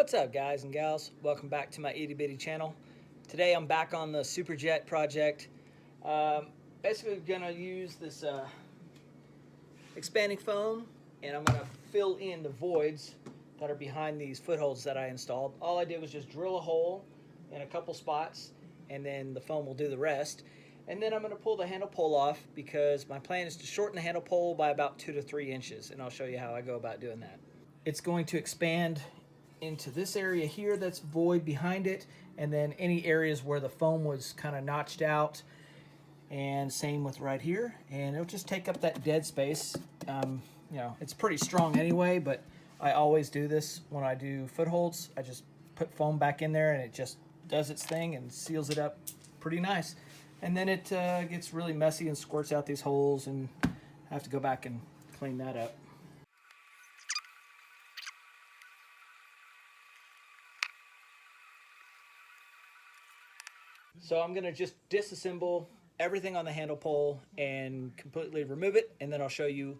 What's up, guys and gals? Welcome back to my itty bitty channel. Today I'm back on the Super Jet project. Basically gonna use this expanding foam, and I'm gonna fill in the voids that are behind these footholds that I installed. All I did was just drill a hole in a couple spots, and then the foam will do the rest. And then I'm gonna pull the handle pole off because my plan is to shorten the handle pole by about 2 to 3 inches, and I'll show you how I go about doing that. It's going to expand into this area here that's void behind it, and then any areas where the foam was kind of notched out, and same with right here, and it'll just take up that dead space. You know, it's pretty strong anyway, but I always do this when I do footholds. I just put foam back in there and it just does its thing and seals it up pretty nice. And then it gets really messy and squirts out these holes, and I have to go back and clean that up. So I'm gonna just disassemble everything on the handle pole and completely remove it, and then I'll show you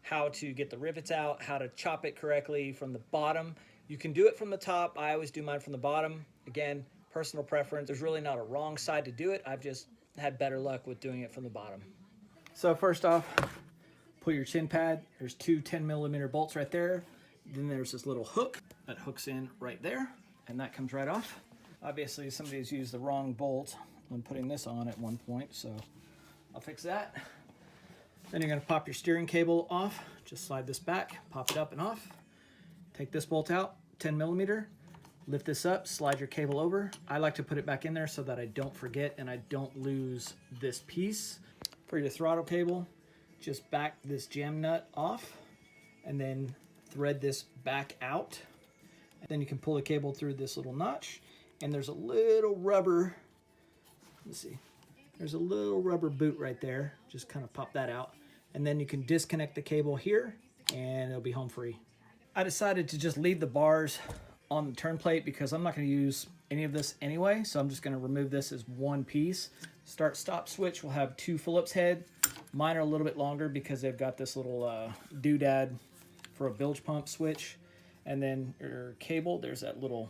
how to get the rivets out, how to chop it correctly from the bottom. You can do it from the top. I always do mine from the bottom. Again, personal preference. There's really not a wrong side to do it. I've just had better luck with doing it from the bottom. So first off, pull your chin pad. There's two 10mm bolts right there. Then there's this little hook that hooks in right there, and that comes right off. Obviously, somebody's used the wrong bolt when putting this on at one point, so I'll fix that. Then you're gonna pop your steering cable off. Just slide this back, pop it up and off. Take this bolt out, 10mm. Lift this up, slide your cable over. I like to put it back in there so that I don't forget and I don't lose this piece. For your throttle cable, just back this jam nut off and then thread this back out. Then you can pull the cable through this little notch, and there's a little rubber, let's see, there's a little rubber boot right there. Just kind of pop that out, and then you can disconnect the cable here and it'll be home free. I decided to just leave the bars on the turn plate because I'm not going to use any of this anyway, so I'm just going to remove this as one piece. Start stop switch will have two Phillips head. Mine are a little bit longer because they've got this little doodad for a bilge pump switch. And then your cable, there's that little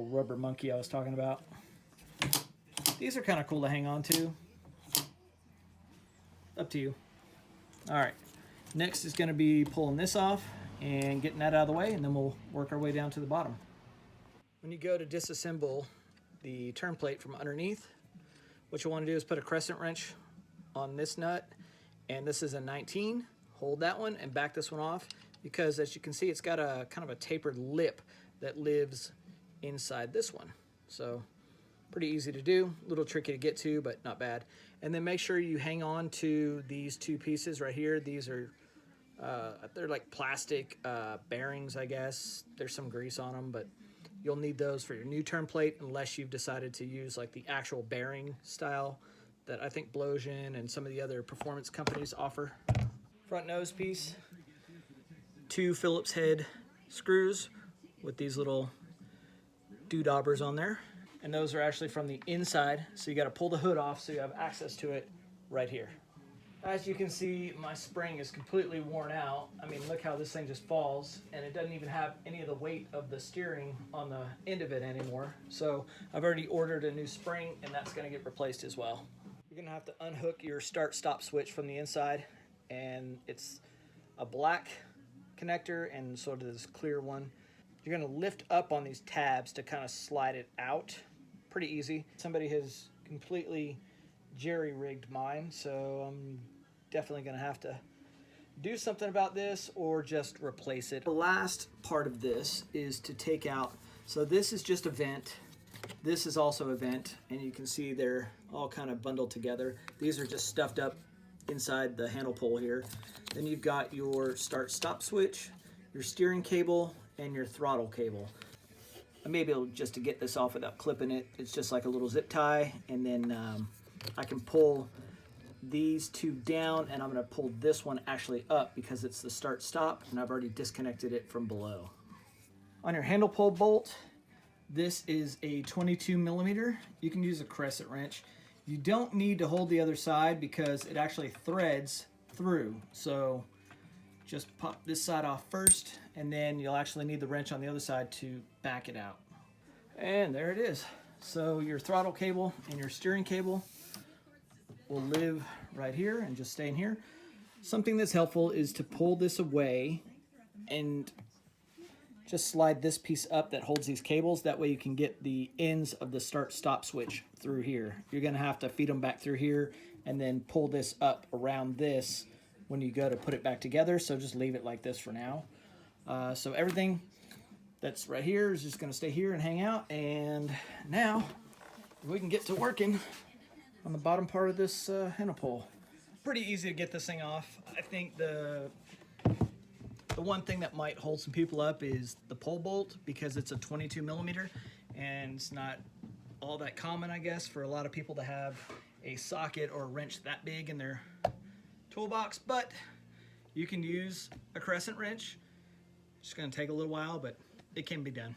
rubber monkey I was talking about. These are kind of cool to hang on to. Up to you. All right, next is going to be pulling this off and getting that out of the way, and then we'll work our way down to the bottom. When you go to disassemble the turn plate from underneath, what you want to do is put a crescent wrench on this nut, and this is a 19. Hold that one and back this one off, because as you can see, it's got a kind of a tapered lip that lives inside this one. So pretty easy to do, a little tricky to get to, but not bad. And then make sure you hang on to these two pieces right here. These are they're like plastic bearings, I guess. There's some grease on them, but you'll need those for your new turn plate unless you've decided to use like the actual bearing style that I think Blosian and some of the other performance companies offer. Front nose piece, two Phillips head screws with these little doodabbers on there, and those are actually from the inside, so you got to pull the hood off so you have access to it right here. As you can see, my spring is completely worn out. I mean, look how this thing just falls, and it doesn't even have any of the weight of the steering on the end of it anymore. So I've already ordered a new spring, and that's going to get replaced as well. You're going to have to unhook your start-stop switch from the inside, and it's a black connector and sort of this clear one. You're going to lift up on these tabs to kind of slide it out. Pretty easy. Somebody has completely jerry-rigged mine, so I'm definitely going to have to do something about this or just replace it. The last part of this is to take out, so this is just a vent. This is also a vent, and you can see they're all kind of bundled together. These are just stuffed up inside the handle pole here. Then you've got your start-stop switch, your steering cable, and your throttle cable. I may be able just to get this off without clipping it. It's just like a little zip tie, and then I can pull these two down, and I'm going to pull this one actually up because it's the start-stop, and I've already disconnected it from below. On your handle pole bolt, this is a 22mm. You can use a crescent wrench. You don't need to hold the other side because it actually threads through. So just pop this side off first, and then you'll actually need the wrench on the other side to back it out. And there it is. So your throttle cable and your steering cable will live right here and just stay in here. Something that's helpful is to pull this away and just slide this piece up that holds these cables. That way you can get the ends of the start-stop switch through here. You're gonna have to feed them back through here and then pull this up around this when you go to put it back together. So just leave it like this for now. So everything that's right here is just gonna stay here and hang out. And now we can get to working on the bottom part of this handle pole. Pretty easy to get this thing off. I think the one thing that might hold some people up is the pole bolt, because it's a 22 millimeter and it's not all that common, I guess, for a lot of people to have a socket or a wrench that big in their toolbox, but you can use a crescent wrench. It's gonna take a little while, but it can be done.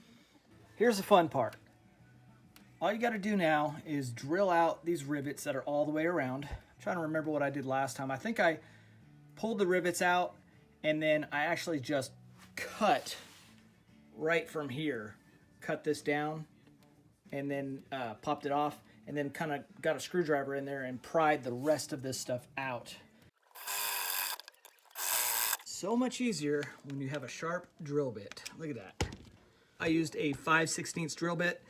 Here's the fun part. All you gotta do now is drill out these rivets that are all the way around. I'm trying to remember what I did last time. I think I pulled the rivets out and then I actually just cut right from here. Cut this down and then popped it off, and then kind of got a screwdriver in there and pried the rest of this stuff out. So much easier when you have a sharp drill bit. Look at that. I used a 5/16 drill bit,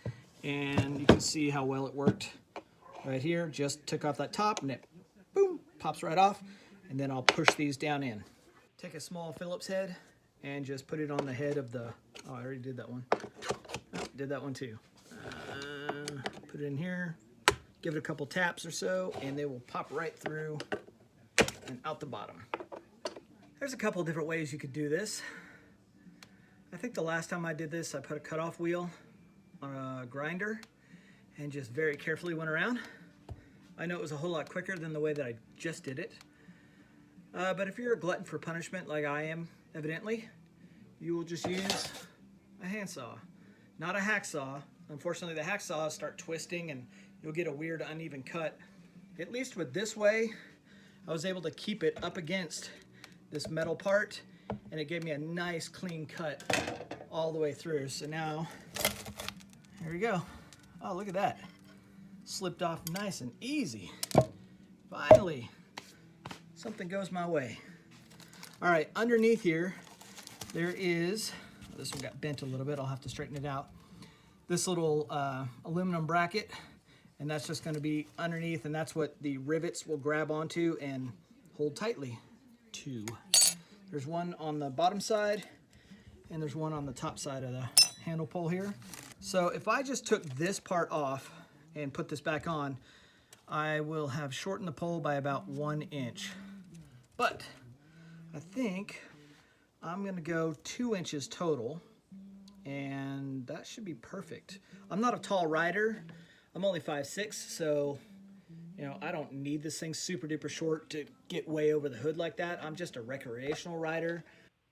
and you can see how well it worked right here. Just took off that top and it, boom, pops right off. And then I'll push these down in. Take a small Phillips head and just put it on the head of the, oh, I already did that one. Oh, did that one too. Put it in here, give it a couple taps or so, and they will pop right through and out the bottom. There's a couple different ways you could do this. I think the last time I did this, I put a cutoff wheel on a grinder and just very carefully went around. I know it was a whole lot quicker than the way that I just did it. But if you're a glutton for punishment like I am, evidently, you will just use a handsaw, not a hacksaw. Unfortunately, the hacksaws start twisting and you'll get a weird uneven cut. At least with this way, I was able to keep it up against this metal part, and it gave me a nice clean cut all the way through. So now, here we go. Oh, look at that. Slipped off nice and easy. Finally, something goes my way. All right, underneath here, there is, this one got bent a little bit, I'll have to straighten it out. This little aluminum bracket, and that's just gonna be underneath, and that's what the rivets will grab onto and hold tightly to. There's one on the bottom side, and there's one on the top side of the handle pole here. So if I just took this part off and put this back on, I will have shortened the pole by about 1 inch. But I think I'm gonna go 2 inches total, and that should be perfect. I'm not a tall rider. I'm only 5'6", so you know, I don't need this thing super duper short to get way over the hood like that. I'm just a recreational rider.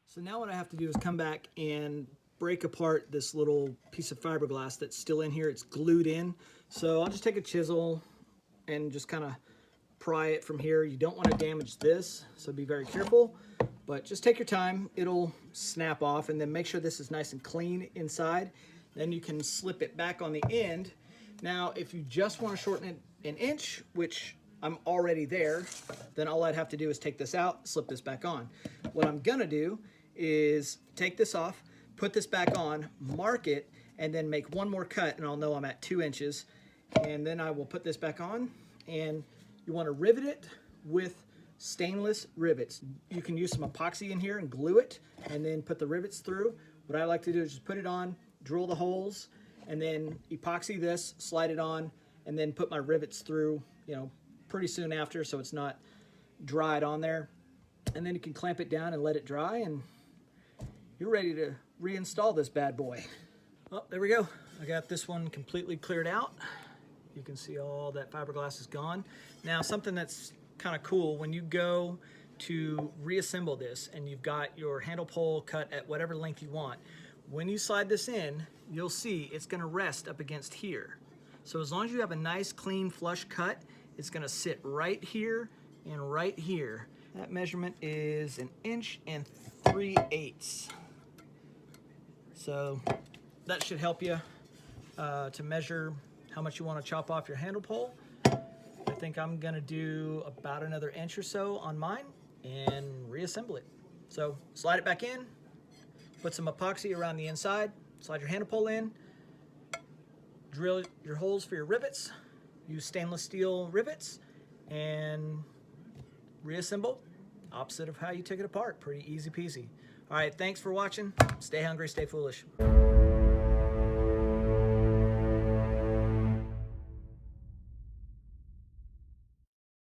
So now what I have to do is come back and break apart this little piece of fiberglass that's still in here. It's glued in. So I'll just take a chisel and just kind of pry it from here. You don't want to damage this, so be very careful, but just take your time. It'll snap off, and then make sure this is nice and clean inside. Then you can slip it back on the end. Now, if you just want to shorten it 1 inch, which I'm already there, then all I'd have to do is take this out, slip this back on. What I'm gonna do is take this off, put this back on, mark it, and then make one more cut, and I'll know I'm at 2 inches. And then I will put this back on, and you want to rivet it with stainless rivets. You can use some epoxy in here and glue it, and then put the rivets through. What I like to do is just put it on, drill the holes, and then epoxy this, slide it on, and then put my rivets through, you know, pretty soon after, so it's not dried on there. And then you can clamp it down and let it dry, and you're ready to reinstall this bad boy. Oh, there we go. I got this one completely cleared out. You can see all that fiberglass is gone. Now, something that's kind of cool, when you go to reassemble this and you've got your handle pole cut at whatever length you want, when you slide this in, you'll see it's gonna rest up against here. So as long as you have a nice, clean, flush cut, it's gonna sit right here and right here. That measurement is 1 3/8 inches. So that should help you to measure how much you want to chop off your handle pole. I think I'm gonna do about another inch or so on mine and reassemble it. So slide it back in, put some epoxy around the inside, slide your handle pole in, drill your holes for your rivets, use stainless steel rivets, and reassemble opposite of how you took it apart. Pretty easy peasy. All right, thanks for watching. Stay hungry, stay foolish.